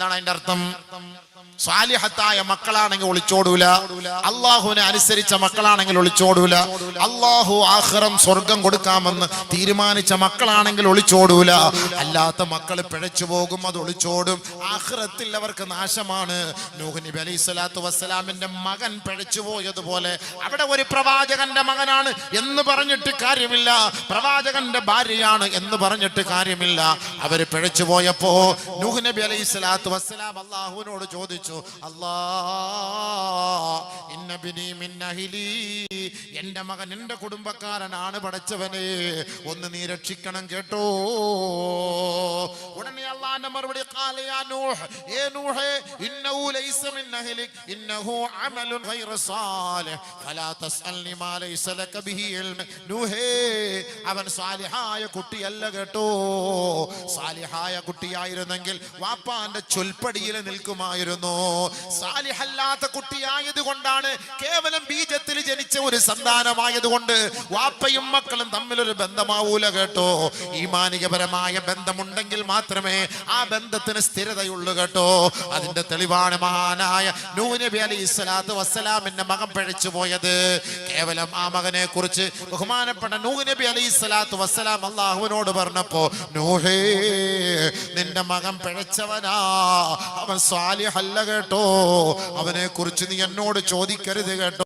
എന്താണ് അതിന്റെ അർത്ഥം? സാലിഹത്തായ മക്കളാണെങ്കിൽ ഒളിച്ചോടൂല, അള്ളാഹുവിനെ അനുസരിച്ച മക്കളാണെങ്കിൽ ഒളിച്ചോടൂല, അള്ളാഹു ആഖിറം സ്വർഗം കൊടുക്കാമെന്ന് തീരുമാനിച്ച മക്കളാണെങ്കിൽ ഒളിച്ചോടൂല. അല്ലാത്ത മക്കൾ പിഴച്ചു പോകും, അത് ഒളിച്ചോടും. ആഖിറത്തിൽ അവർക്ക് നാശമാണ്. നൂഹ് നബി അലൈഹി സ്വലാത്തു വസ്സലാമിന്റെ മകൻ പിഴച്ചു പോയതുപോലെ അവിടെ ഒരു പ്രവാചകന്റെ മകനാണ് എന്ന് പറഞ്ഞിട്ട് കാര്യമില്ല, പ്രവാചകന്റെ ഭാര്യയാണ് എന്ന് പറഞ്ഞിട്ട് കാര്യമില്ല. അവര് പിഴച്ചു പോയപ്പോ നൂഹ് നബി അലൈഹി സ്വലാത്തു വസ്സലാം അള്ളാഹുവിനോട് ചോദിച്ചു, എന്റെ മകൻ എന്റെ കുടുംബക്കാരനാണ്, പടച്ചവനെ ഒന്ന് നീ രക്ഷിക്കണം കേട്ടോ. ഉടനെ അല്ലാഹുവിന്റെ മറുപടി, അവൻ സാലിഹായ കുട്ടിയല്ല കേട്ടോ. സാലിഹായ കുട്ടിയായിരുന്നെങ്കിൽ വാപ്പാന്റെ ചൊൽപ്പടിയിൽ നിൽക്കുമായിരുന്നു. സാലിഹല്ലാത്ത കുട്ടിയായത് കൊണ്ടാണ്, കേവലം ബീജത്തിൽ ജനിച്ച ഒരു സന്താനമായതുകൊണ്ട് വാപ്പയും മക്കളും തമ്മിലൊരു ബന്ധമാവൂല കേട്ടോ. ഈമാനികപരമായ ബന്ധമുണ്ടെങ്കിൽ മാത്രമേ ആ ബന്ധത്തിന് സ്ഥിരതയുള്ളൂ കേട്ടോ. അതിന്റെ തെളിവാണ് മഹാനായ നൂഹ് നബി അലൈഹി സ്വലാത്തു വസ്സലാമിന്റെ മകൻ പിഴച്ചു പോയത്. കേവലം ആ മകനെ കുറിച്ച് ബഹുമാനപ്പെട്ട നൂഹ് നബി അലൈഹി സ്വലാത്തു വസ്സലാം അള്ളാഹുവിനോട് പറഞ്ഞപ്പോ, നൂഹേ നിന്റെ മകൻ പിഴച്ചവനാ, അവൻ സാലിഹല്ല കേട്ടോ, അവനെ കുറിച്ച് നീ എന്നോട് ചോദിക്കരുത് കേട്ടോ.